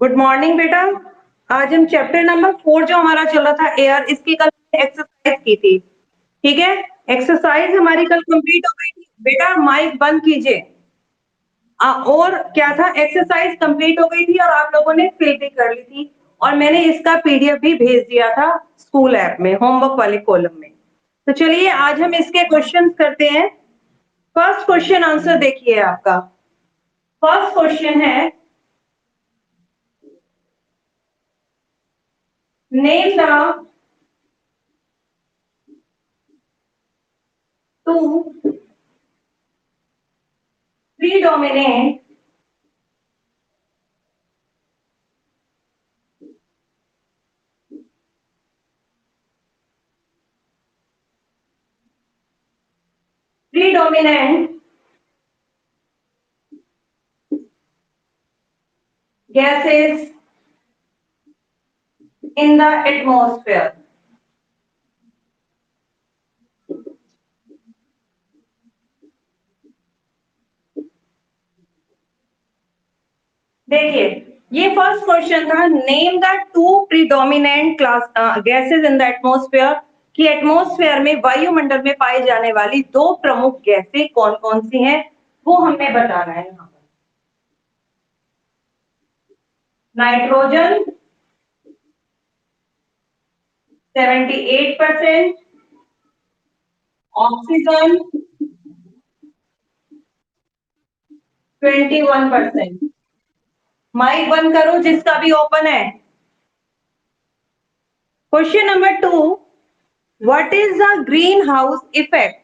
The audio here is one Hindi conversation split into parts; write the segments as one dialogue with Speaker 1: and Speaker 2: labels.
Speaker 1: गुड मॉर्निंग बेटा। आज हम चैप्टर नंबर 4 जो हमारा चल रहा था एयर, इसकी कल एक्सरसाइज की थी। ठीक है, एक्सरसाइज हमारी कल कंप्लीट हो गई थी। बेटा माइक बंद कीजिए। और क्या था, एक्सरसाइज कंप्लीट हो गई थी और आप लोगों ने फिल भी कर ली थी, और मैंने इसका पीडीएफ भी भेज दिया था स्कूल ऐप में, होमवर्क वाले कॉलम में। तो चलिए आज हम इसके क्वेश्चंस करते हैं। फर्स्ट क्वेश्चन आंसर देखिए आपका। फर्स्ट क्वेश्चन है, name the two predominant predominant gases in the atmosphere। देखिए, ये फर्स्ट क्वेश्चन था, name the two predominant class gases in the atmosphere, कि एटमॉस्फेयर में, वायुमंडल में पाई जाने वाली दो प्रमुख गैसें कौन कौन सी हैं, वो हमें बताना है यहाँ पर। Nitrogen 78%, oxygen 21%। माइक बंद करो जिसका भी ओपन है। Question number 2, what is the greenhouse effect?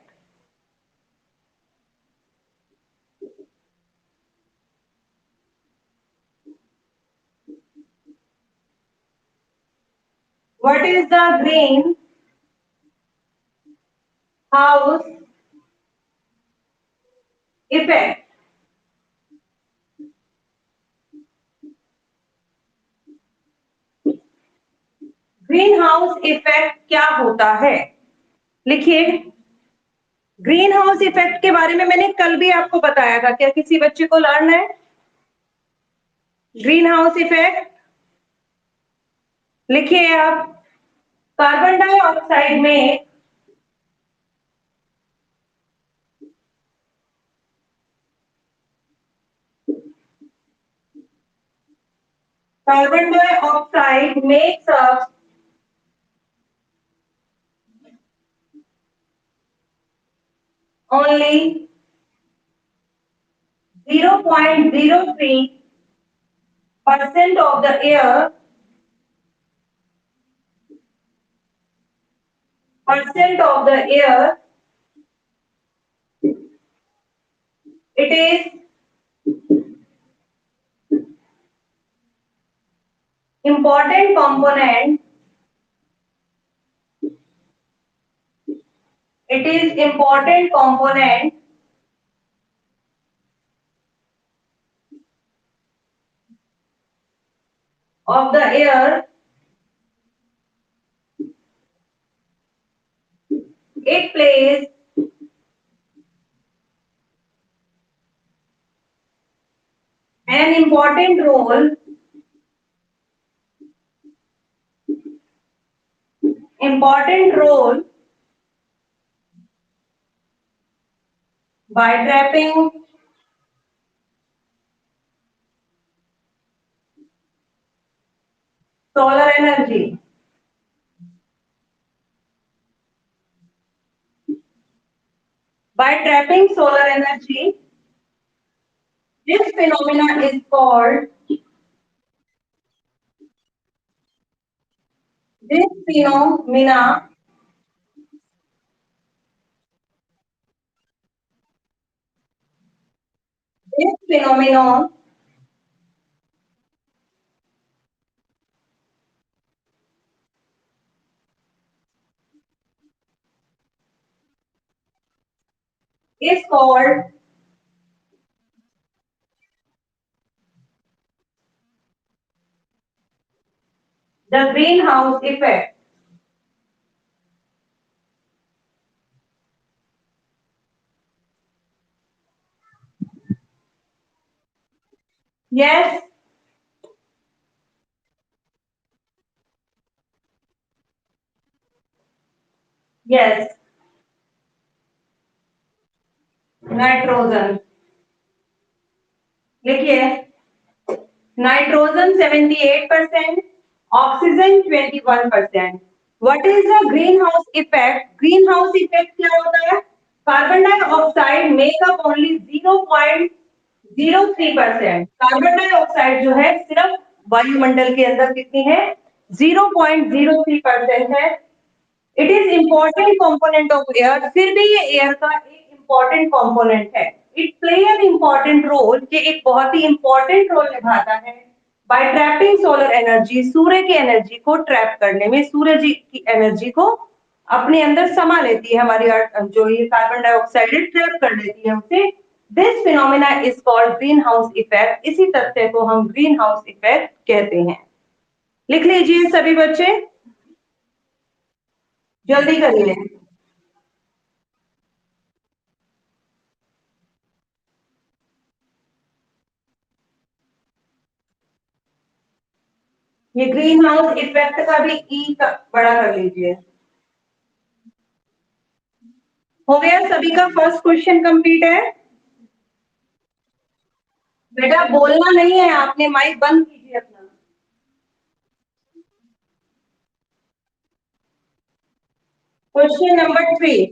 Speaker 1: What is the greenhouse effect? Green house effect क्या होता है? लिखिए। ग्रीन हाउस इफेक्ट के बारे में मैंने कल भी आपको बताया था, क्या किसी बच्चे को लर्न है? ग्रीन हाउस इफेक्ट लिखिए आप। कार्बन डाइऑक्साइड में carbon dioxide makes up only 0.03% of the air, percent of the air. It is important component. It is important component of the air. It plays an important role by trapping solar energy. By trapping solar energy, this phenomena is called this phenomena this phenomenon is called the greenhouse effect. Yes, yes, nitrogen. लिखिए, nitrogen 78%, oxygen 21%। What is the greenhouse effect? Greenhouse effect क्या होता है? Carbon dioxide make up only 0.03%। Carbon dioxide जो है सिर्फ वायुमंडल के अंदर कितनी है? 0.03% है। It is important component of air, फिर भी ये एयर का एक इंपॉर्टेंट कंपोनेंट है। It play an important role, ये एक बहुत ही इंपॉर्टेंट रोल निभाता है बाय ट्रैपिंग सोलर एनर्जी, सूर्य की एनर्जी को ट्रैप करने में, सूर्य जी की एनर्जी को अपने अंदर समा लेती है हमारी अर्थ, जो ये कार्बन डाइऑक्साइड ट्रैप कर लेती है उसे। This phenomena is called green house effect. इसी तथ्य को हम ग्रीन हाउस इफेक्ट कहते हैं। लिख लीजिए सभी बच्चे, जल्दी करिए। ये ग्रीन हाउस इफेक्ट का भी ई बड़ा कर लीजिए। हो गया, सभी का फर्स्ट क्वेश्चन कंप्लीट है। बेटा बोलना नहीं है, आपने माइक बंद कीजिए अपना। Question number 3।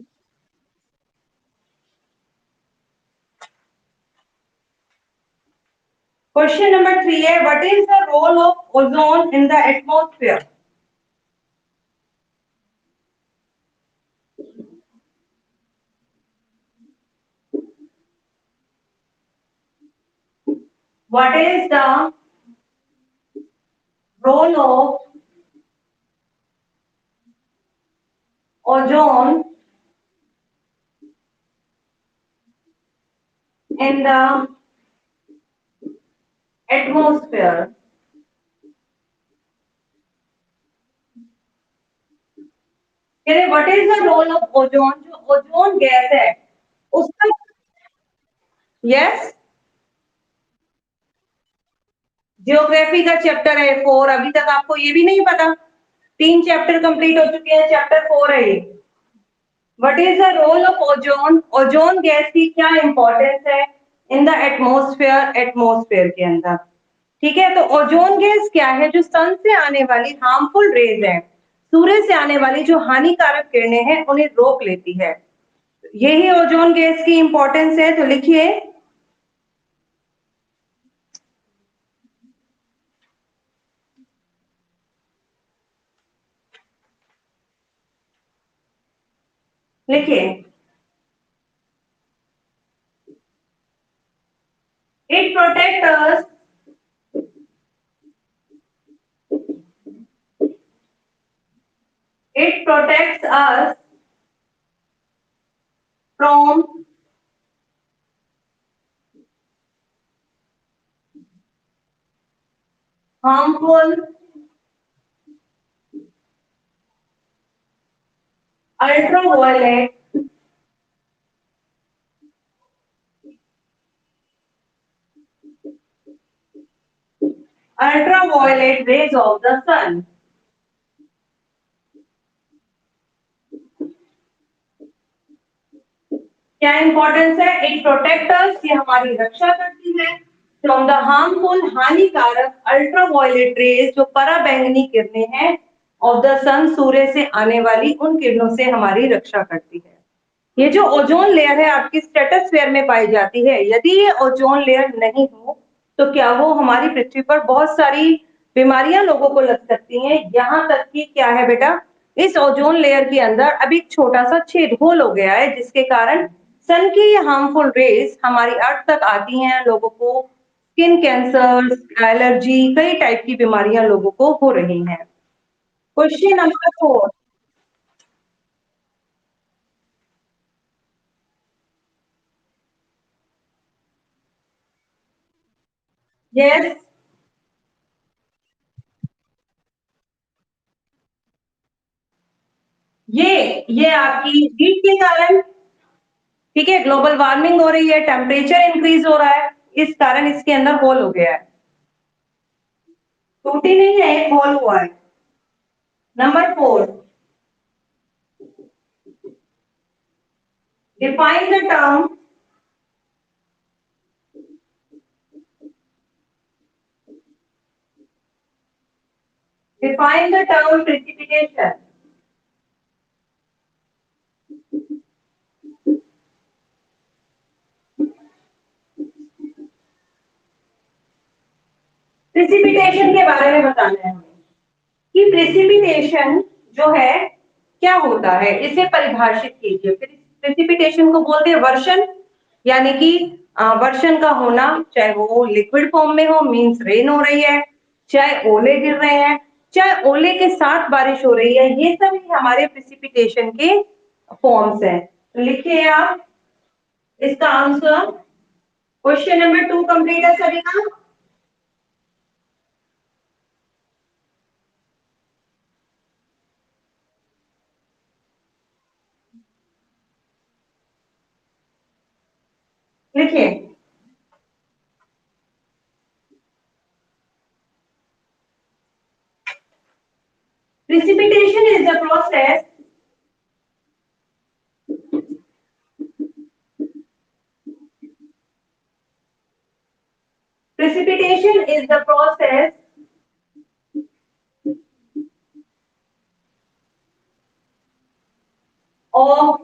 Speaker 1: क्वेश्चन नंबर 3 है, what is the role of ozone in the atmosphere? What is the role of ozone in the atmosphere? What is the role of ozone? जो ओजोन गैस है उसका। यस, जियोग्राफी का चैप्टर है 4। अभी तक आपको ये भी नहीं पता? 3 चैप्टर कंप्लीट हो चुके हैं, चैप्टर 4 है ये। What is the role of ozone? Ozone gas की क्या इंपॉर्टेंस है इन द एटमॉस्फेयर, एटमॉस्फेयर के अंदर? ठीक है, तो ओजोन गैस क्या है? जो सन से आने वाली हार्मफुल रेज है, सूर्य से आने वाली जो हानिकारक किरणें हैं, उन्हें रोक लेती है। यही ओजोन गैस की इंपॉर्टेंस है। तो लिखिए, लिखिए, it protect us, it protects us from harmful ultraviolet, ultraviolet rays of the sun। क्या इंपॉर्टेंस है? इट प्रोटेक्टर्स, ये हमारी रक्षा करती है फ्रॉम द हार्मफुल, हानिकारक अल्ट्रावायलेट रेज, जो पराबैंगनी किरणें हैं, ऑफ द सन, सूर्य से आने वाली उन किरणों से हमारी रक्षा करती है। ये जो ओजोन लेयर है आपकी स्ट्रेटोस्फेयर में पाई जाती है। यदि ये ओजोन लेयर नहीं हो तो क्या हो, हमारी पृथ्वी पर बहुत सारी बीमारियां लोगों को लग सकती हैं। यहाँ तक कि क्या है बेटा, इस ओजोन लेयर के अंदर अभी एक छोटा सा छेद, होल हो गया है, जिसके कारण सन की ये हार्मफुल रेज हमारी अर्थ तक आती हैं। लोगों को स्किन कैंसर, एलर्जी, कई टाइप की बीमारियां लोगों को हो रही हैं। Question number 4। यस, ये आपकी हीट के कारण, ठीक है, ग्लोबल वार्मिंग हो रही है, टेम्परेचर इंक्रीज हो रहा है, इस कारण इसके अंदर होल हो गया है। टूटी नहीं है, एक होल हुआ है। Number 4, Define the term precipitation. Precipitation के बारे में बताना है हमें कि प्रिसिपिटेशन जो है क्या होता है, इसे परिभाषित कीजिए। प्रिसिपिटेशन को बोलते हैं वर्षण, यानी कि वर्षण का होना, चाहे वो लिक्विड फॉर्म में हो, मींस रेन हो रही है, चाहे ओले गिर रहे हैं, चाहे ओले के साथ बारिश हो रही है, ये सब हमारे प्रिसिपिटेशन के फॉर्म्स हैं। तो लिखिए आप इसका आंसर। क्वेश्चन नंबर 2 कंप्लीट है सभी का। लिखिए। Precipitation is the process Precipitation is the process of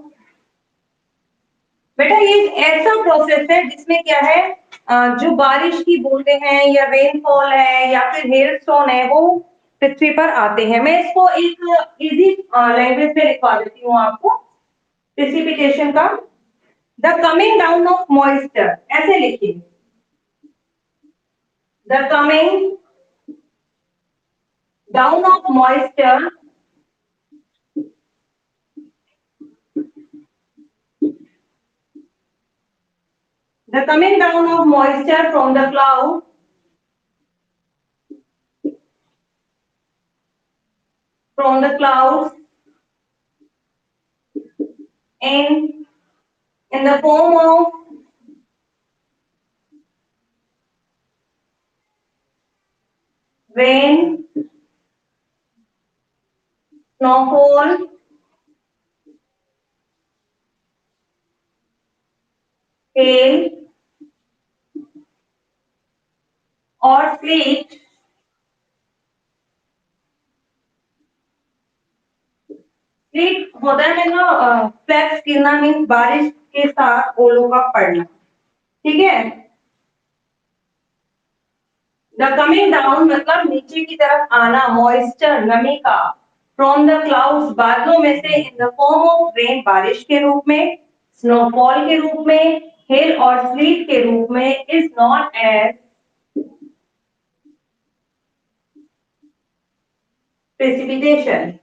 Speaker 1: बेटा ये ऐसा प्रोसेस है जिसमें क्या है, जो बारिश की बूंदे हैं या रेनफॉल है या फिर हेल स्टोन है वो पृथ्वी पर आते हैं। मैं इसको एक इजी लैंग्वेज में लिखवा देती हूँ आपको प्रेसिपिटेशन का। The coming down of moisture, ऐसे लिखिए, the coming down of moisture the coming down of moisture from the clouds in the form of rain, snowfall, hail or sleet sleet होता है ना, फ्लैक्स गिरना मीन्स बारिश के साथ ओलों का पड़ना। ठीक है, द कमिंग डाउन मतलब नीचे की तरफ आना, मॉइस्चर नमी का, फ्रॉम द क्लाउड्स बादलों में से, in the form of rain बारिश के रूप में, स्नोफॉल के रूप में, हेल और स्लीट के रूप में, इज नॉट एज प्रेसिपिटेशन।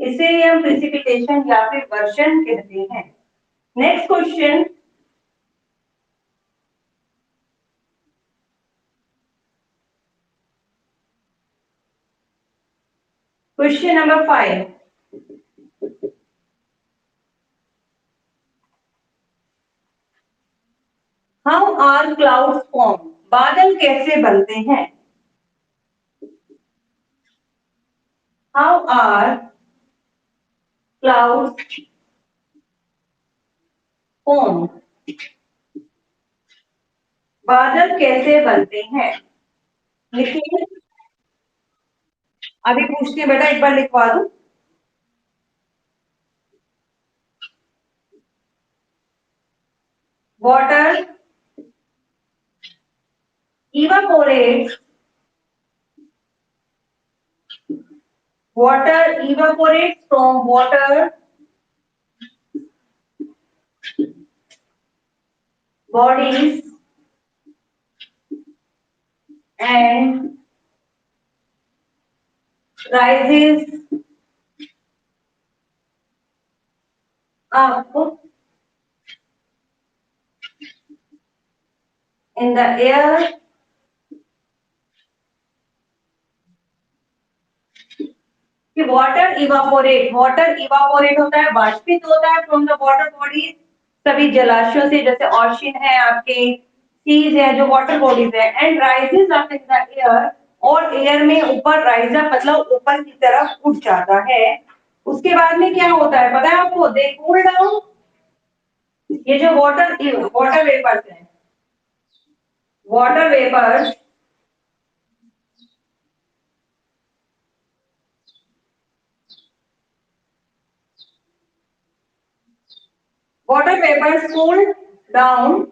Speaker 1: इसे हम प्रेसिपिटेशन या फिर वर्षण कहते हैं। Next question, question number 5। How are clouds form, बादल कैसे बनते हैं। हाउ आर क्लाउड्स फॉर्म, बादल कैसे बनते हैं। लिखिए, अभी पूछती है बेटा, एक बार लिखवा दो। Water evaporates from water bodies and rises up in the air कि वाटर इवापोरेट होता है, बाष्पित होता है फ्रॉम द वाटर बॉडीज, सभी जलाशयों से, जैसे ओशन है आपके, सीज है जो वाटर बॉडीज है, and rises up in the air और एयर में ऊपर राइज अप मतलब ऊपर की तरफ उठ जाता है। उसके बाद में क्या होता है पता है आपको? दे कूल डाउन। ये जो वाटर वेपर्स है, वाटर वेपर्स कूल डाउन,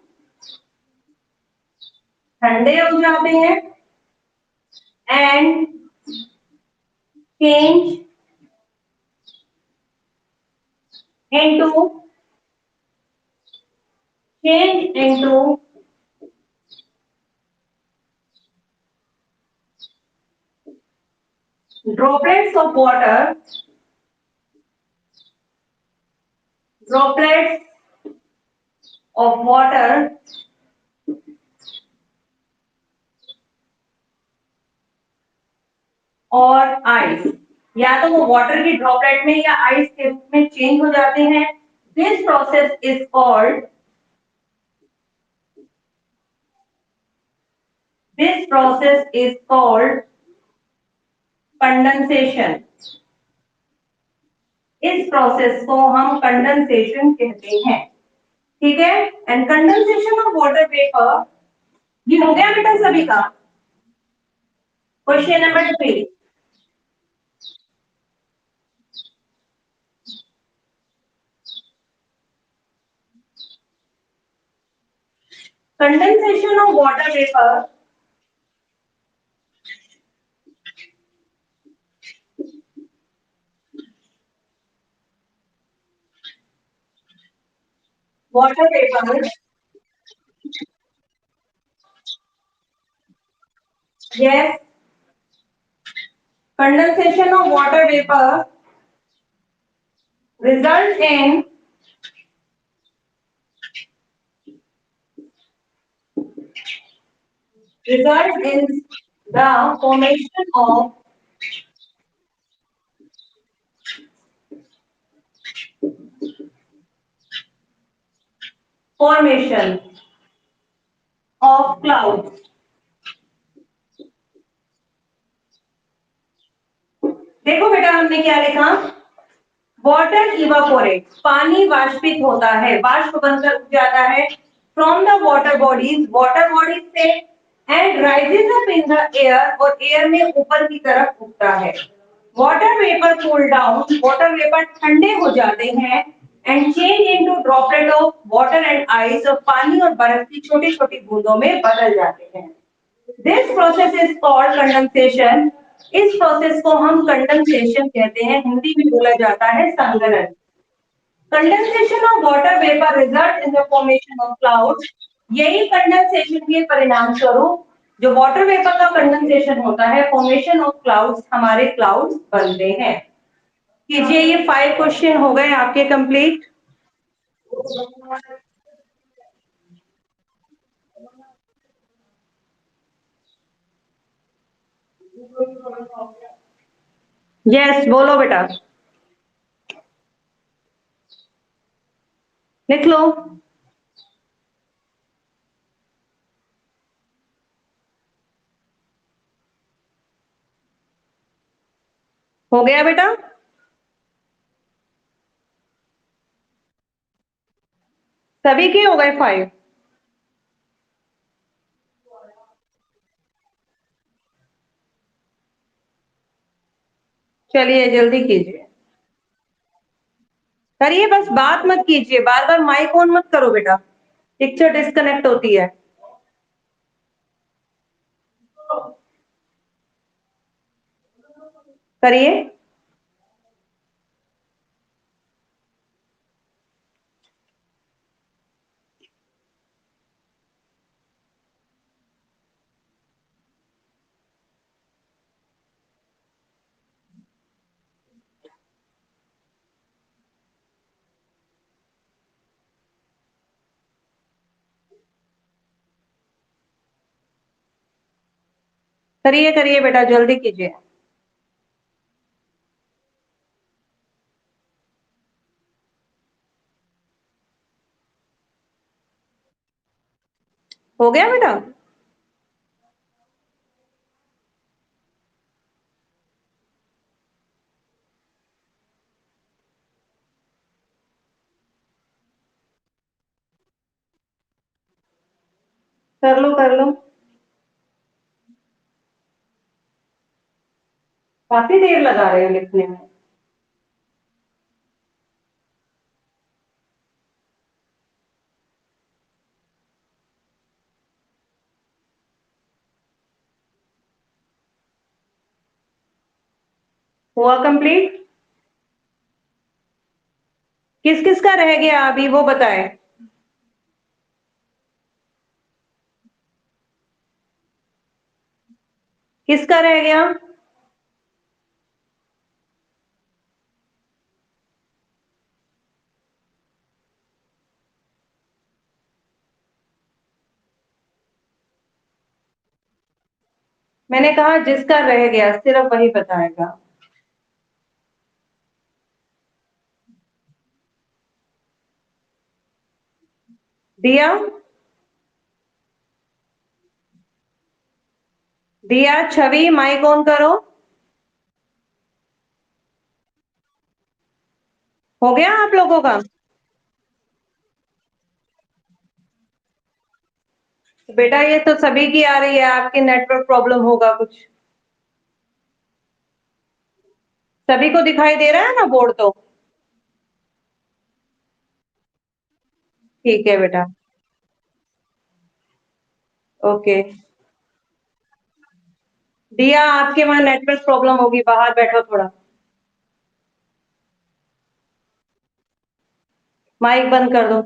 Speaker 1: ठंडे हो जाते हैं and change into change into droplets of water, droplets of water और आइस, या तो वो वाटर की ड्रॉपलेट में या आइस के रूप में चेंज हो जाते हैं। This process is called this process is called condensation. इस प्रोसेस को हम कंडेंसेशन कहते हैं। ठीक है। And condensation of water vapour, ये हो गया बेटा सभी का। Question number 3, condensation of water vapour water vapor, yes, condensation of water vapor result in the formation of clouds। देखो बेटा हमने क्या लिखा? वाटर इवापोरेट, पानी वाष्पित होता है, वाष्प बनकर उठ जाता है फ्रॉम द वाटर बॉडीज से, and rises up in the air, और एयर में ऊपर की तरफ उठता है। Water vapour cool down, water vapour ठंडे हो जाते हैं and change into droplet of water and ice, और पानी और बर्फ की छोटी छोटी बूंदों में बदल जाते हैं। This process is called condensation. इस प्रोसेस को हम कंडेंसेशन कहते हैं, हिंदी में बोला जाता है संघनन। Condensation of water vapour result in the formation of clouds. यही कंडेंसेशन के परिणाम स्वरूप जो वाटर वेपर का कंडेंसेशन होता है, फॉर्मेशन ऑफ क्लाउड्स, हमारे क्लाउड्स बनते हैं। कीजिए, ये 5 क्वेश्चन हो गए आपके कंप्लीट। यस, बोलो बेटा, लिख लो। हो गया बेटा? सभी के हो गए 5? चलिए जल्दी कीजिए, करिए, बस बात मत कीजिए, बार बार माइक ऑन मत करो बेटा, पिक्चर डिस्कनेक्ट होती है। करिए। करिए करिए बेटा, जल्दी कीजिए। हो गया बेटा? कर लो कर लो। काफी देर लगा रहे हो लिखने में। हुआ कंप्लीट? किस किस का रह गया अभी वो बताए। किसका रह गया? मैंने कहा जिसका रह गया सिर्फ वही बताएगा। दिया। दिया, छवि, माइक ऑन करो। हो गया आप लोगों का? बेटा ये तो सभी की आ रही है, आपके नेटवर्क प्रॉब्लम होगा कुछ। सभी को दिखाई दे रहा है ना बोर्ड तो? ठीक है बेटा। ओके। दिया आपके वहां नेटवर्क प्रॉब्लम होगी, बाहर बैठो थोड़ा। माइक बंद कर दो।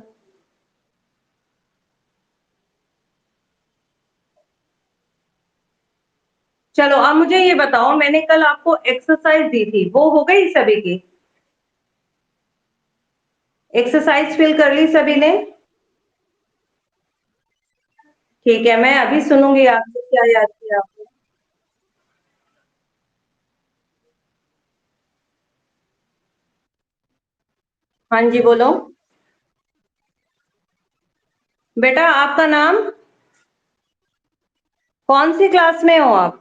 Speaker 1: चलो अब मुझे ये बताओ, मैंने कल आपको एक्सरसाइज दी थी, वो हो गई सभी की? एक्सरसाइज फिल कर ली सभी ने? ठीक है, मैं अभी सुनूंगी आपसे क्या याद किया आपने। हाँ जी बोलो। बेटा आपका नाम? कौन सी क्लास में हो आप?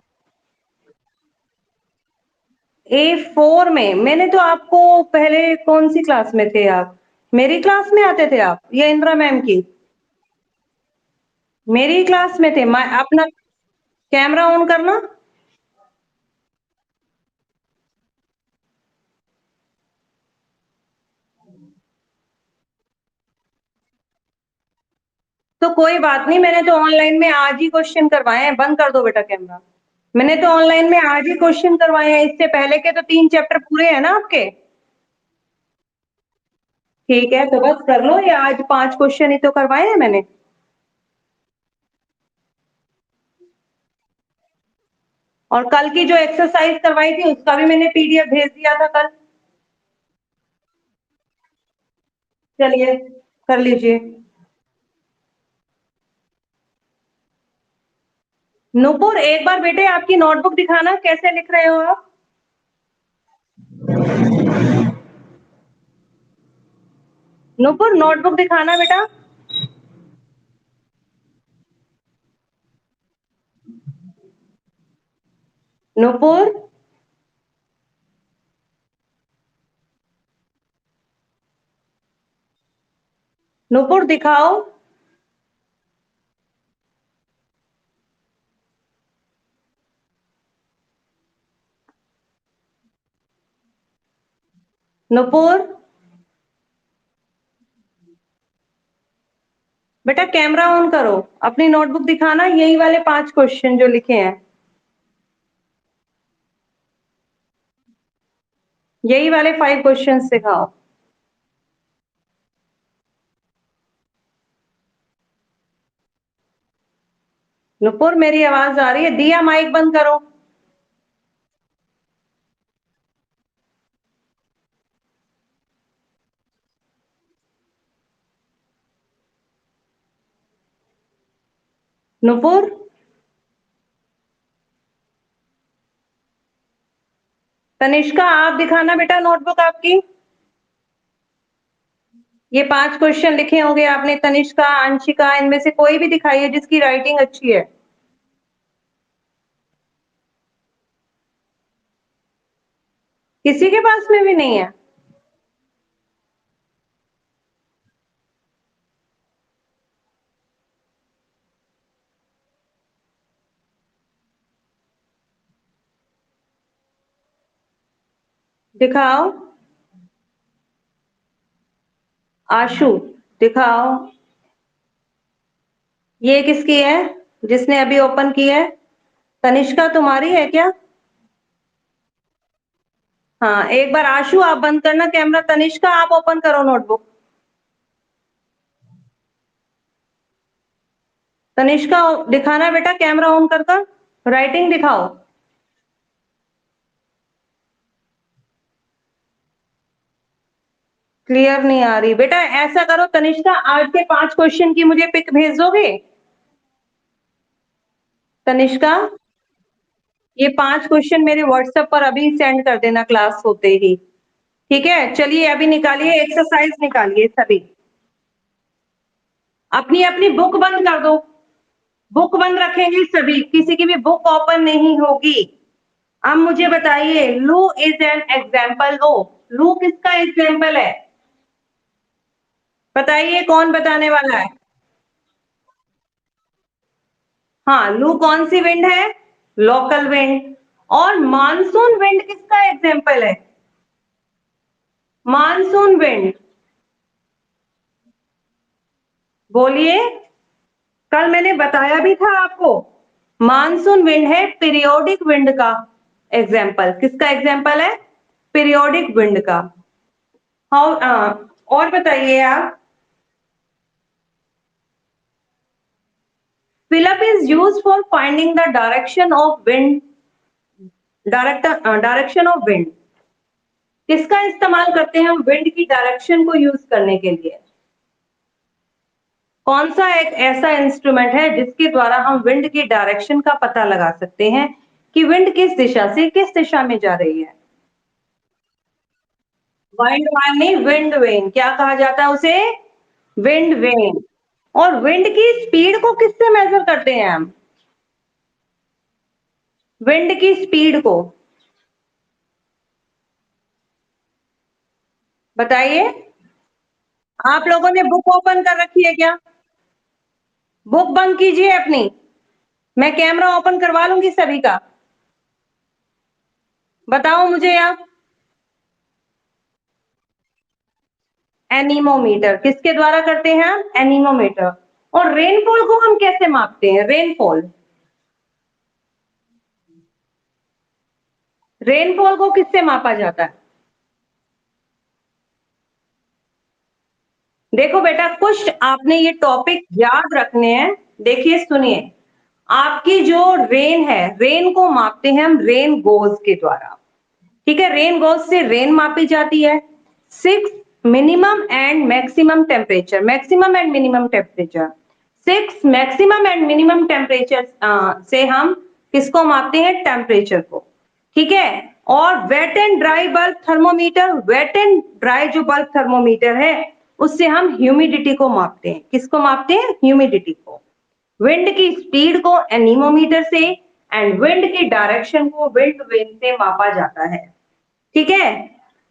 Speaker 1: A4 में? मैंने तो आपको पहले कौन सी क्लास में थे आप? मेरी क्लास में आते थे आप या इंदिरा मैम की? मेरी क्लास में थे। मैं अपना कैमरा ऑन करना। तो कोई बात नहीं, मैंने तो ऑनलाइन में आज ही क्वेश्चन करवाए हैं। बंद कर दो बेटा कैमरा। मैंने तो ऑनलाइन में आज ही क्वेश्चन करवाए हैं, इससे पहले के तो 3 चैप्टर पूरे हैं ना आपके। ठीक है तो बस कर लो, ये आज 5 क्वेश्चन ही तो करवाए हैं मैंने। और कल की जो एक्सरसाइज करवाई थी उसका भी मैंने PDF भेज दिया था कल। चलिए कर लीजिए। नूपुर एक बार बेटे आपकी नोटबुक दिखाना, कैसे लिख रहे हो आप? नूपुर नोटबुक दिखाना बेटा। नूपुर। नूपुर दिखाओ। नूपुर। बेटा कैमरा ऑन करो। अपनी नोटबुक दिखाना, यही वाले 5 क्वेश्चन जो लिखे हैं, यही वाले 5 क्वेश्चन दिखाओ। नूपुर मेरी आवाज आ रही है? दिया माइक बंद करो। नूपुर। तनिष्का आप दिखाना बेटा नोटबुक आपकी। ये 5 क्वेश्चन लिखे होंगे आपने, तनिष्का, अंशिका, इनमें से कोई भी दिखाइए जिसकी राइटिंग अच्छी है। किसी के पास में भी नहीं है? दिखाओ। आशु, दिखाओ। ये किसकी है जिसने अभी ओपन की है? तनिष्का तुम्हारी है क्या? हाँ, एक बार आशु आप बंद करना कैमरा, तनिष्का आप ओपन करो नोटबुक। तनिष्का दिखाना बेटा, कैमरा ऑन कर कर राइटिंग दिखाओ। क्लियर नहीं आ रही बेटा, ऐसा करो तनिष्का, आज के 5 क्वेश्चन की मुझे पिक भेज दोगे? तनिष्का, ये 5 क्वेश्चन मेरे व्हाट्सएप पर अभी सेंड कर देना क्लास होते ही। ठीक है, चलिए अभी निकालिए, एक्सरसाइज निकालिए सभी। अपनी अपनी बुक बंद कर दो, बुक बंद रखेंगे सभी, किसी की भी बुक ओपन नहीं होगी। अब मुझे बताइए, लू इज एन एग्जाम्पल ऑफ, लू किसका एग्जाम्पल है? बताइए, कौन बताने वाला है? हाँ, लू कौन सी विंड है? Local wind. और मानसून विंड किसका एग्जाम्पल है? मानसून विंड, बोलिए। कल मैंने बताया भी था आपको, मानसून विंड है पीरियोडिक विंड का एग्जाम्पल। किसका एग्जाम्पल है? पीरियोडिक विंड का। हाउ और बताइए आप। Fill up is use for finding the direction of wind, direction of wind. किसका इस्तेमाल करते हैं हम विंड की डायरेक्शन को यूज करने के लिए? कौन सा एक ऐसा इंस्ट्रूमेंट है जिसके द्वारा हम विंड की डायरेक्शन का पता लगा सकते हैं कि विंड किस दिशा से किस दिशा में जा रही है? वाइंड वाइन नहीं, विंड वेन। क्या कहा जाता है उसे? Wind vane. और विंड की स्पीड को किससे मेजर करते हैं हम? विंड की स्पीड को बताइए। आप लोगों ने बुक ओपन कर रखी है क्या? बुक बंद कीजिए अपनी, मैं कैमरा ओपन करवा लूंगी सभी का। बताओ मुझे आप। एनीमोमीटर, किसके द्वारा करते हैं हम? एनीमोमीटर। और रेनफॉल को हम कैसे मापते हैं? रेनफॉल, रेनफॉल को किससे मापा जाता है? देखो बेटा, कुछ आपने ये टॉपिक याद रखने हैं। देखिए सुनिए, आपकी जो रेन है, रेन को मापते हैं हम रेन गोज के द्वारा। ठीक है, रेन गोज से रेन मापी जाती है। 6 minimum and maximum temperature, maximum and minimum temperature, 6 maximum and minimum temperature से हम किसको मापते हैं? टेम्परेचर को। ठीक है। और wet and dry bulb thermometer, wet and dry जो बल्ब थर्मोमीटर है उससे हम ह्यूमिडिटी को मापते हैं। किसको मापते हैं? ह्यूमिडिटी को। विंड की स्पीड को एनीमोमीटर से एंड विंड की डायरेक्शन को विंड वेन से मापा जाता है। ठीक है,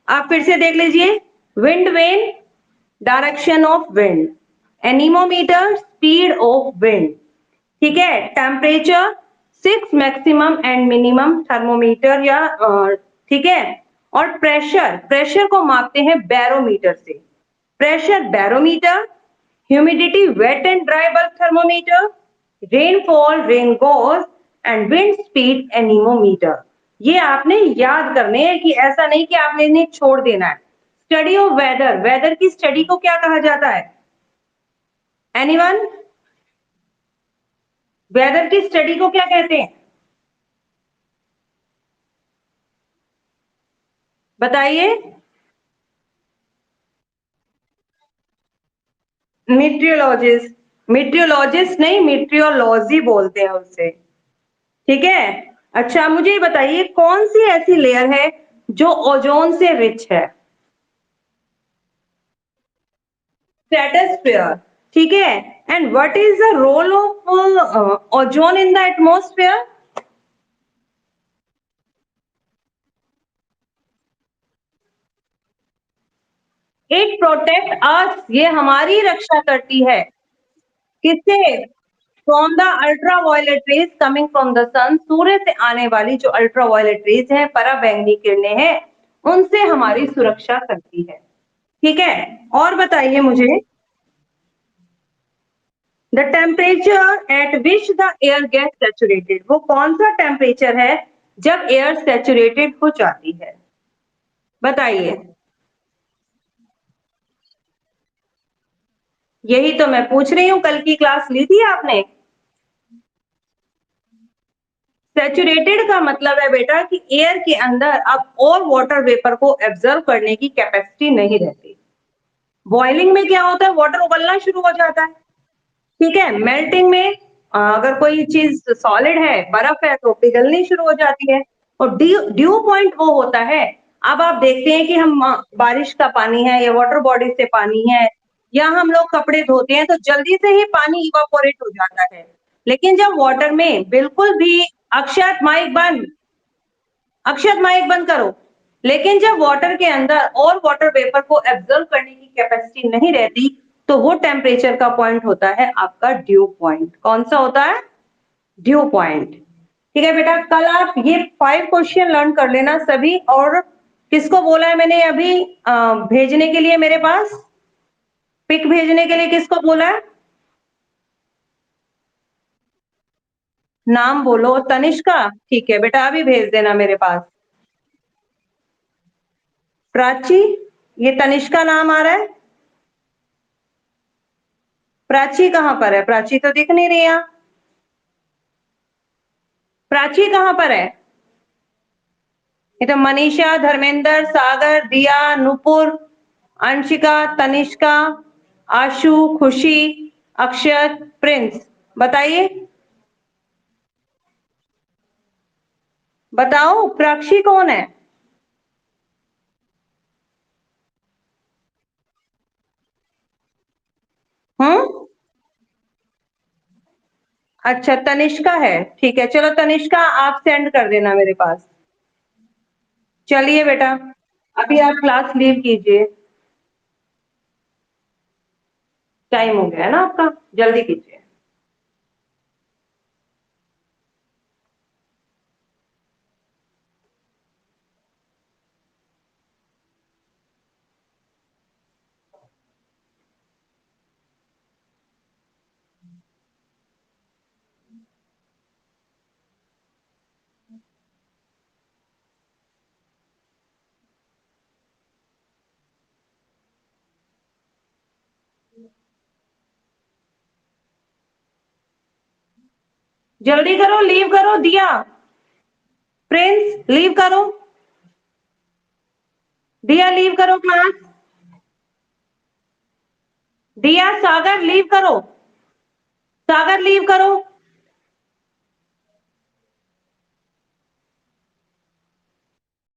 Speaker 1: आप फिर से देख लीजिए। Wind vane, direction of wind. Anemometer, speed of wind. ठीक है। Temperature, 6 maximum and minimum thermometer या ठीक है। और प्रेशर, प्रेशर को मापते हैं बैरोमीटर से। Pressure barometer, humidity wet and dry bulb thermometer, rainfall rain gauge and wind speed anemometer. ये आपने याद करने हैं, कि ऐसा नहीं कि आपने इन्हें छोड़ देना है। स्टडी ऑफ वेदर, वेदर की स्टडी को क्या कहा जाता है? एनीवन? वेदर की स्टडी को क्या कहते हैं? बताइए। मीट्रियोलॉजिस्ट, मीट्रियोलॉजिस्ट नहीं, मीट्रियोलॉजी बोलते हैं उसे। ठीक है। अच्छा मुझे बताइए, कौन सी ऐसी लेयर है जो ओजोन से रिच है? स्ट्रेटोस्फेयर। ठीक है। And what is the role of ozone in the atmosphere? It protect us, ये हमारी रक्षा करती है। किससे? From the ultraviolet rays coming from the sun, सूर्य से आने वाली जो अल्ट्रा वायलेट रेज है, पराबैंगनी किरणें हैं, उनसे हमारी सुरक्षा करती है। ठीक है, और बताइए मुझे, the temperature at which the air gate saturated, वो कौन सा टेम्परेचर है जब एयर सैचुरेटेड हो जाती है? बताइए। यही तो मैं पूछ रही हूँ, कल की क्लास ली थी आपने? सैचुरेटेड का मतलब है बेटा कि एयर के अंदर अब और वाटर वेपर को एब्जर्व करने की कैपेसिटी नहीं रहती। बॉइलिंग में क्या होता है, वाटर उबलना शुरू हो जाता है। ठीक है, मेल्टिंग में अगर कोई चीज सॉलिड है, बर्फ है, तो पिघलनी शुरू हो जाती है। और ड्यू ड्यू पॉइंट वो होता है, अब आप देखते हैं कि हम बारिश का पानी है या वाटर बॉडी से पानी है, या हम लोग कपड़े धोते हैं तो जल्दी से ही पानी इवापोरेट हो जाता है। लेकिन जब वाटर में बिल्कुल भी, अक्षत माइक बंद, अक्षत माइक बंद करो। लेकिन जब वाटर के अंदर और वाटर वेपर को एब्जॉर्ब करने की कैपेसिटी नहीं रहती, तो वो टेम्परेचर का पॉइंट होता है आपका ड्यू पॉइंट। कौन सा होता है? Due point. ठीक है बेटा, कल आप ये 5 क्वेश्चन लर्न कर लेना सभी। और किसको बोला है मैंने अभी भेजने के लिए, मेरे पास पिक भेजने के लिए किसको बोला है? नाम बोलो। तनिष्का, ठीक है बेटा, अभी भेज देना मेरे पास। प्राची, ये तनिष्का नाम आ रहा है। प्राची कहाँ पर है? प्राची तो दिख नहीं रही है। प्राची कहाँ पर है? ये तो मनीषा, धर्मेंद्र, सागर, दिया, नुपुर, अंशिका, तनिष्का, आशु, खुशी, अक्षत, प्रिंस। बताइए, बताओ प्राक्षी कौन है? हम्म, अच्छा तनिष्का है। ठीक है, चलो तनिष्का आप सेंड कर देना मेरे पास। चलिए बेटा, अभी आप क्लास लीव कीजिए, टाइम हो गया है ना आपका, जल्दी कीजिए। जल्दी करो, लीव करो। दिया, प्रिंस लीव करो। दिया लीव करो क्लास। दिया, सागर लीव करो। सागर लीव करो।